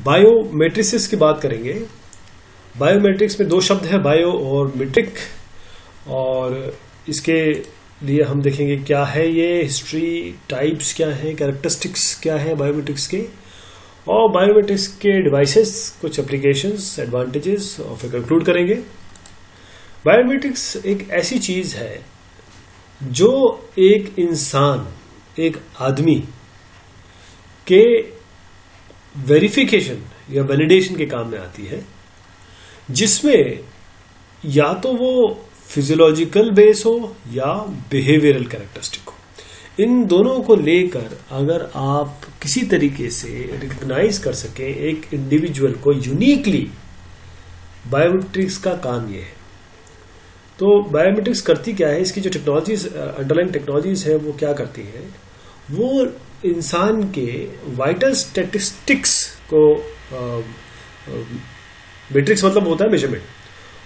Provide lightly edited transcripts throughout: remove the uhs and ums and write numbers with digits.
Biometrics की बात करेंगे। बायोमेट्रिक्स में दो शब्द है, बायो और मेट्रिक, और इसके लिए हम देखेंगे क्या है ये, हिस्ट्री, टाइप्स क्या है, कैरेक्टरिस्टिक्स क्या है बायोमेट्रिक्स के, और बायोमेट्रिक्स के डिवाइसेस, कुछ एप्लीकेशंस, एडवांटेजेस, और फिर कंक्लूड करेंगे। बायोमेट्रिक्स एक ऐसी चीज है जो एक इंसान, एक आदमी के वेरिफिकेशन या वैलिडेशन के काम में आती है, जिसमें या तो वो फिजियोलॉजिकल बेस हो या बिहेवियरल कैरेक्टरिस्टिक हो। इन दोनों को लेकर अगर आप किसी तरीके से रिकॉग्नाइज कर सके एक इंडिविजुअल को यूनिकली, बायोमेट्रिक्स का काम ये है। तो बायोमेट्रिक्स करती क्या है, इसकी जो टेक्नोलॉजीज, अंडरलाइन टेक्नोलॉजीज है, वो क्या करती है, वो इंसान के वाइटल स्टैटिस्टिक्स को, मैट्रिक्स मतलब होता है मेजरमेंट,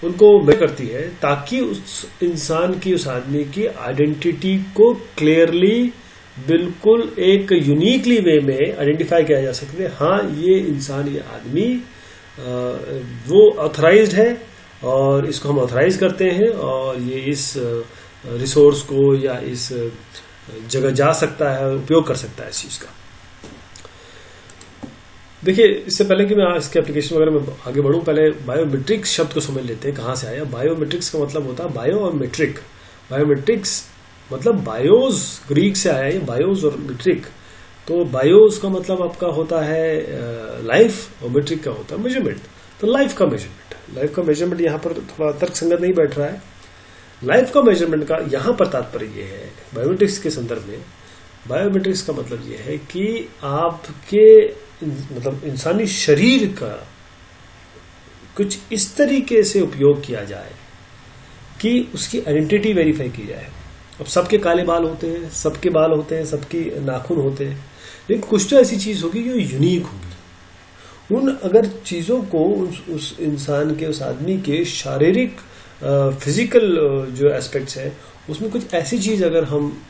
उनको मेजर करती है ताकि उस इंसान की, उस आदमी की आइडेंटिटी को क्लियरली, बिल्कुल एक यूनिकली वे में आइडेंटिफाई किया जा सके। हाँ, ये इंसान, ये आदमी वो ऑथराइज्ड है और इसको हम ऑथराइज करते हैं और ये इस रिसोर्स को या इस जगह जा सकता है, उपयोग कर सकता है इस चीज का। देखिए, इससे पहले कि मैं इसके एप्लीकेशन वगैरह में आगे बढ़ूं, पहले बायोमेट्रिक्स शब्द को समझ लेते हैं कहां से आया। बायोमेट्रिक्स का मतलब होता है बायो और मेट्रिक। बायोमेट्रिक्स मतलब बायोज, ग्रीक से आया है बायोज और मेट्रिक। तो बायोज का मतलब आपका होता है लाइफ और मेट्रिक का होता है मेजरमेंट। तो लाइफ का मेजरमेंट यहां पर थोड़ा तर्कसंगत नहीं बैठ रहा है। लाइफ का मेजरमेंट का यहां पर तात्पर्य यह है बायोमेट्रिक्स के संदर्भ में, बायोमेट्रिक्स का मतलब यह है कि आपके मतलब इंसानी शरीर का कुछ इस तरीके से उपयोग किया जाए कि उसकी आइडेंटिटी वेरीफाई की जाए। अब सबके काले बाल होते हैं, सबके बाल होते हैं, सबकी नाखून होते हैं, लेकिन कुछ तो ऐसी चीज होगी जो यूनिक होगी। उन अगर चीजों को उस इंसान के, उस आदमी के शारीरिक फिजिकल जो एस्पेक्ट्स है, उसमें कुछ ऐसी चीज अगर हम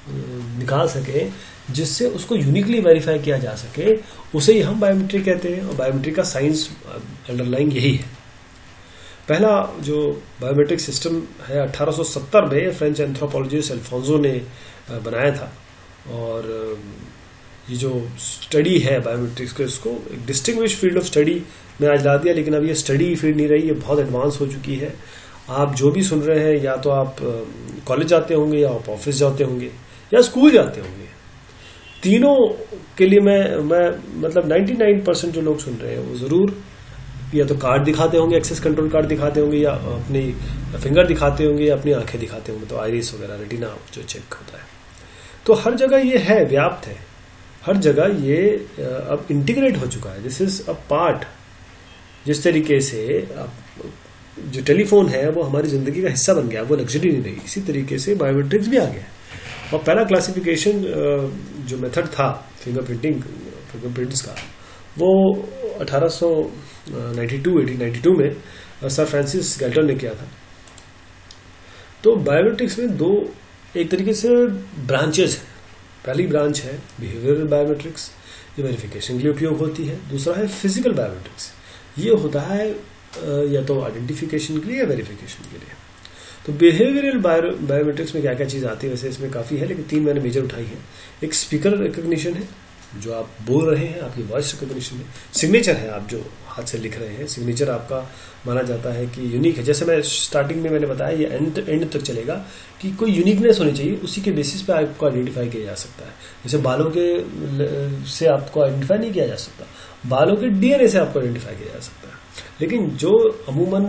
निकाल सके जिससे उसको यूनिकली वेरीफाई किया जा सके, उसे ही हम बायोमेट्रिक कहते हैं। और बायोमेट्रिक का साइंस अंडरलाइन यही है। पहला जो बायोमेट्रिक सिस्टम है 1870 में फ्रेंच एंथ्रोपोलॉजिस्ट अल्फोंसो ने बनाया था। और ये जो स्टडी है बायोमेट्रिक्स को, इसको एक डिस्टिंग्विश फील्ड ऑफ स्टडी में आज ला दिया, लेकिन अब ये स्टडी फील्ड नहीं रही, ये बहुत एडवांस हो चुकी है। आप जो भी सुन रहे हैं, या तो आप कॉलेज जाते होंगे, या आप ऑफिस जाते होंगे, या स्कूल जाते होंगे, तीनों के लिए मैं मतलब 99% जो लोग सुन रहे हैं वो जरूर या तो कार्ड दिखाते होंगे, एक्सेस कंट्रोल कार्ड दिखाते होंगे, या अपनी फिंगर दिखाते होंगे, या अपनी आंखें दिखाते होंगे, तो आइरिस वगैरह, रेटिना जो चेक होता है। तो हर जगह ये है, व्याप्त है, हर जगह ये अब इंटीग्रेट हो चुका है। This is a part. जिस तरीके से जो टेलीफोन है वो हमारी जिंदगी का हिस्सा बन गया, वो लग्जरी नहीं रही, इसी तरीके से बायोमेट्रिक्स भी आ गया। और पहला क्लासिफिकेशन जो मेथड था फिंगरप्रिंट्स का, वो 1892 में सर फ्रांसिस गैल्टन ने किया था। तो बायोमेट्रिक्स में दो एक तरीके से ब्रांचेस हैं। पहली ब्रांच है बिहेवियरल बायोमेट्रिक्स, ये वेरिफिकेशन के लिए उपयोग होती है। दूसरा है फिजिकल बायोमेट्रिक्स, ये होता है या तो आइडेंटिफिकेशन के लिए या वेरिफिकेशन के लिए। तो बिहेवियरल बायोमेट्रिक्स में क्या क्या चीज आती है, वैसे इसमें काफी है, लेकिन तीन मैंने मेजर उठाई है। एक स्पीकर रिकॉग्निशन है, जो आप बोल रहे हैं, आपकी वॉइस रिकॉग्निशन है। सिग्नेचर है, आप जो हाथ से लिख रहे हैं, सिग्नेचर आपका माना जाता है कि यूनिक है। जैसे मैं स्टार्टिंग में मैंने बताया, ये एंड तक चलेगा कि कोई यूनिकनेस होनी चाहिए, उसी के बेसिस पे आपको आइडेंटिफाई किया जा सकता है। जैसे बालों के से आपको आइडेंटिफाई नहीं किया जा सकता, बालों के डीएनए से आपको आइडेंटिफाई किया जा सकता है। लेकिन जो अमूमन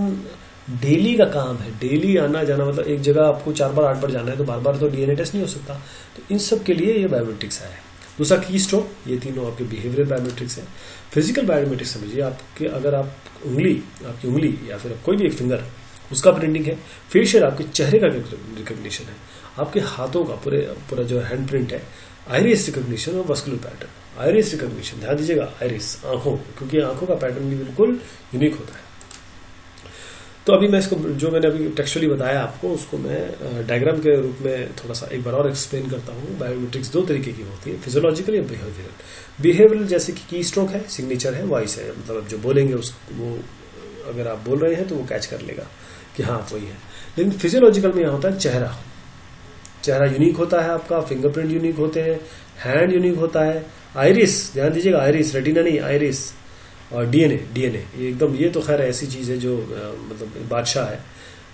डेली का काम है, डेली आना जाना, मतलब एक जगह आपको 4 बार 8 बार जाना है, तो बार बार तो डीएनए टेस्ट नहीं हो सकता। तो इन सब के लिए ये बायोमेट्रिक्स है। दूसरा की स्ट्रोक, ये तीनों आपके बिहेवियरल बायोमेट्रिक्स है। फिजिकल बायोमेट्रिक्स समझिए, आपके अगर आपकी उंगली या फिर कोई भी एक फिंगर, उसका प्रिंटिंग है। फेशियल आपके चेहरे का रिकॉग्निशन है, आपके हाथों का पूरा जो हैंड प्रिंट है। आइरिस रिकॉग्निशन और मस्कुलर पैटर्न। आइरिस रिकॉग्निशन, ध्यान दीजिएगा, आइरिस आंखों, क्योंकि आंखों का पैटर्न भी बिल्कुल यूनिक होता है। तो अभी मैं इसको जो मैंने अभी टेक्सचुअली बताया आपको उसको मैं डायग्राम के रूप में थोड़ा सा एक बार और एक्सप्लेन करता हूँ। बायोमेट्रिक्स दो तरीके की होती है, फिजियोलॉजिकल या बिहेवियरल। बिहेवियरल जैसे कि की स्ट्रोक है, सिग्नेचर है, वॉइस है, मतलब जो बोलेंगे वो अगर आप बोल रहे हैं तो वो कैच कर लेगा कि हाँ वही है। लेकिन फिजियोलॉजिकल में यहाँ होता है चेहरा यूनिक होता है आपका, फिंगरप्रिंट यूनिक होते हैं, हैंड यूनिक होता है, आइरिस, ध्यान दीजिएगा, आइरिस, रेटिना नहीं, आइरिस, और डीएनए ये एकदम, ये तो खैर ऐसी चीज़ है जो मतलब बादशाह है,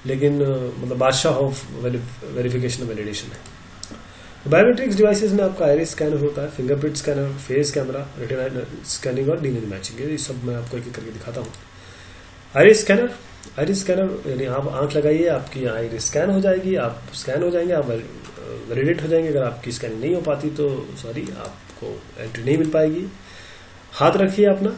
लेकिन मतलब बादशाह ऑफ वेरिफिकेशन और वैलिडेशन है। बायोमेट्रिक्स डिवाइसेस में आपका आइरिस स्कैनर होता है, fingerprint scanner, face camera, retina scanning और डीएनए मैचिंग, ये सब मैं आपको एक एक करके दिखाता हूँ। आइरिस स्कैनर यानी आप आंख लगाइए, आपकी आइरिस स्कैन हो जाएगी, आप स्कैन हो जाएंगे, आप वैलिडेट हो जाएंगे। अगर आपकी स्कैनिंग नहीं हो पाती तो सॉरी, आपको एंट्री नहीं मिल पाएगी। हाथ रखिए अपना,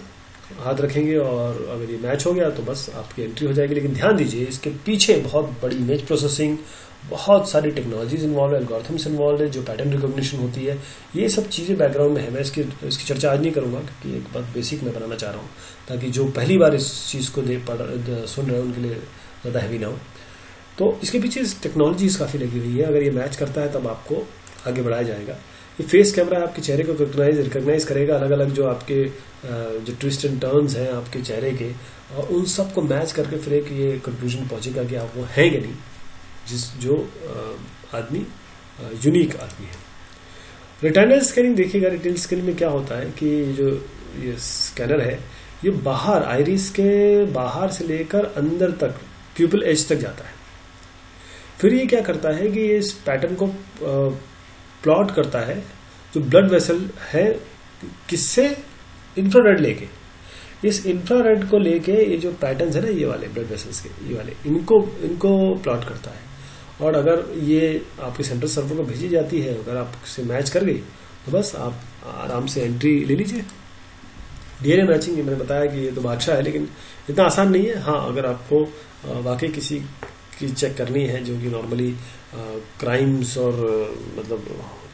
हाथ रखेंगे और अगर ये मैच हो गया तो बस आपकी एंट्री हो जाएगी। लेकिन ध्यान दीजिए, इसके पीछे बहुत बड़ी इमेज प्रोसेसिंग, बहुत सारी टेक्नोलॉजीज इन्वॉल्व है, एल्गोरिथम्स इन्वॉल्व है, जो पैटर्न रिकॉग्निशन होती है, ये सब चीज़ें बैकग्राउंड में है। मैं इसकी चर्चा आज नहीं करूँगा क्योंकि एक बात बेसिक मैं बनाना चाह रहा हूँ, ताकि जो पहली बार इस चीज़ को सुन रहे हैं उनके लिए ज़्यादा हैवी ना हो। तो इसके पीछे टेक्नोलॉजीज काफ़ी लगी हुई है। अगर ये मैच करता है तब आपको आगे बढ़ाया जाएगा। ये फेस कैमरा आपके चेहरे को रिकॉग्नाइज करेगा, अलग अलग जो आपके जो ट्विस्ट एंड टर्न्स हैं आपके चेहरे के, और उन सब को मैच करके फिर एक ये कंक्लूजन पहुंचेगा कि आप वो हैं कि नहीं, जो आदमी यूनिक आदमी है। रेटिनल स्कैनिंग देखिएगा, रेटिनल स्कैनिंग में क्या होता है कि जो ये स्कैनर है ये बाहर, आइरिस के बाहर से लेकर अंदर तक, प्यूपिल एज तक जाता है। फिर ये क्या करता है कि इस पैटर्न को प्लॉट करता है, जो ब्लड वेसल है, किससे, इंफ्रारेड लेके। इस इंफ्रारेड को लेके ये जो पैटर्न्स है ना, ये वाले ब्लड वेसल्स के, ये वाले, इनको प्लॉट करता है। और अगर ये आपके सेंट्रल सर्वर को भेजी जाती है, अगर आपसे मैच कर गई तो बस आप आराम से एंट्री ले लीजिए। डीएनए मैचिंग, मैंने बताया कि ये तो बादशाह है, लेकिन इतना आसान नहीं है। हाँ, अगर आपको वाकई किसी की चेक करनी है जो कि नॉर्मली क्राइम्स और मतलब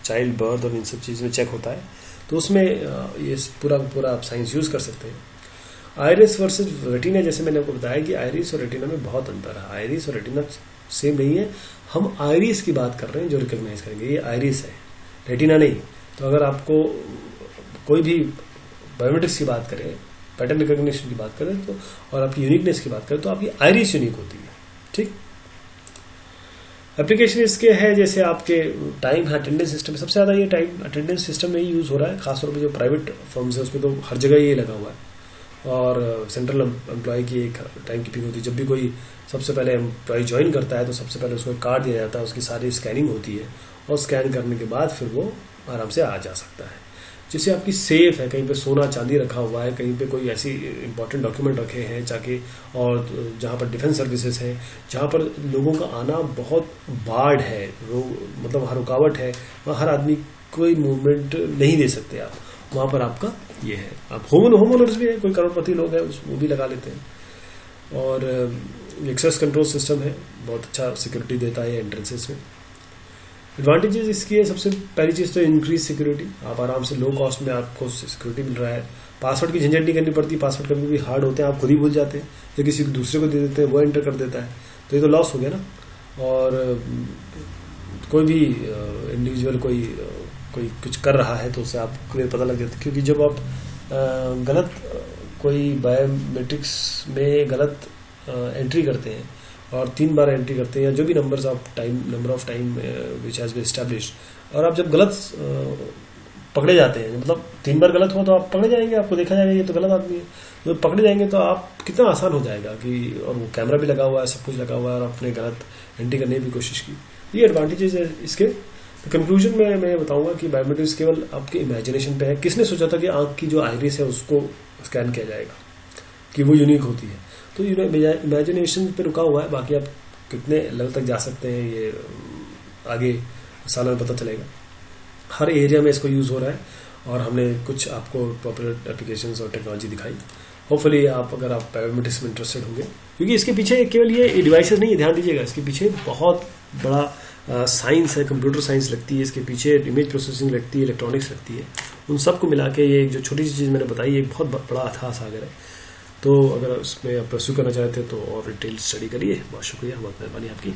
चाइल्ड बर्थ और इन सब चीज़ में चेक होता है, तो उसमें ये पूरा आप साइंस यूज़ कर सकते हैं। आइरिस वर्सेस रेटिना, जैसे मैंने आपको बताया कि आइरिस और रेटिना में बहुत अंतर है। आइरिस और रेटिना सेम नहीं है। हम आइरिस की बात कर रहे हैं जो रिकॉग्नाइज करेंगे, ये आइरिस है, रेटिना नहीं। तो अगर आपको कोई भी बायोमेट्रिक्स की बात करें, पैटर्न रिकॉग्निशन की बात करें तो, और आपकी यूनिकनेस की बात करें तो आपकी आइरिस यूनिक होती है। ठीक, एप्लीकेशन इसके है जैसे आपके टाइम अटेंडेंस सिस्टम, सबसे ज़्यादा ये टाइम अटेंडेंस सिस्टम में ही यूज़ हो रहा है, खासतौर पर जो प्राइवेट फर्म्स है उसमें तो हर जगह ये लगा हुआ है। और सेंट्रल एम्प्लॉय की एक टाइम कीपिंग होती है। जब भी कोई सबसे पहले एम्प्लॉय ज्वाइन करता है तो सबसे पहले उसको एक कार्ड दिया जाता है, उसकी सारी स्कैनिंग होती है, और स्कैन करने के बाद फिर वो आराम से आ जा सकता है। जिससे आपकी सेफ है, कहीं पे सोना चांदी रखा हुआ है, कहीं पे कोई ऐसी इंपॉर्टेंट डॉक्यूमेंट रखे हैं जाके, और जहाँ पर डिफेंस सर्विसेज हैं, जहाँ पर लोगों का आना बहुत बाढ़ है, मतलब हर रुकावट है, वहाँ हर आदमी कोई मूवमेंट नहीं दे सकते आप, वहाँ पर आपका ये है। आप होम ओनर्स भी है, कोई करोड़पति लोग हैं वो भी लगा लेते हैं। और एक्सेस कंट्रोल सिस्टम है, बहुत अच्छा सिक्योरिटी देता है एंट्रेंसेस में। एडवांटेजेस इसकी है, सबसे पहली चीज़ तो इंक्रीज सिक्योरिटी, आप आराम से लो कॉस्ट में आपको सिक्योरिटी मिल रहा है। पासवर्ड की झंझट नहीं करनी पड़ती, पासवर्ड कभी भी हार्ड होते हैं, आप खुद ही भूल जाते हैं, या किसी दूसरे को दे देते हैं, वो एंटर कर देता है, तो ये तो लॉस हो गया ना। और कोई भी इंडिविजुअल कोई कुछ कर रहा है तो उसे आपको पता लग जाता है, क्योंकि जब आप गलत कोई बायोमेट्रिक्स में गलत एंट्री करते हैं और 3 बार एंट्री करते हैं, या जो भी number of time which has been established, और आप जब गलत पकड़े जाते हैं, मतलब 3 बार गलत हुआ तो आप पकड़े जाएंगे, आपको देखा जाएगा ये तो गलत आदमी है, तो पकड़े जाएंगे तो आप कितना आसान हो जाएगा कि, और वो कैमरा भी लगा हुआ है, सब कुछ लगा हुआ है, और आपने गलत एंट्री करने की कोशिश की। ये एडवांटेजेस है इसके। कंक्लूजन में मैं बताऊंगा कि बायोमेट्रिक्स केवल आपके इमेजिनेशन पे है। किसने सोचा था कि आंख की जो आइरिस है उसको स्कैन किया जाएगा, कि वो यूनिक होती है, तो इमेजिनेशन पे रुका हुआ है। बाकी आप कितने लेवल तक जा सकते हैं ये आगे सालों में पता चलेगा। हर एरिया में इसको यूज़ हो रहा है, और हमने कुछ आपको पॉपुलर एप्लीकेशंस और टेक्नोलॉजी दिखाई। होपफुली आप, अगर आप बायोमेट्रिक्स में इंटरेस्टेड होंगे, क्योंकि इसके पीछे केवल ये डिवाइसेस नहीं है, ध्यान दीजिएगा, इसके पीछे बहुत बड़ा साइंस है, कंप्यूटर साइंस लगती है इसके पीछे, इमेज प्रोसेसिंग लगती है, इलेक्ट्रॉनिक्स लगती है। उन सबको मिला के ये जो छोटी सी चीज़ मैंने बताई, एक बहुत बड़ा अथाह सागर है। तो अगर उसमें आप परस्यू करना चाहते हैं तो और डिटेल स्टडी करिए। बहुत शुक्रिया, बहुत मेहरबानी आपकी।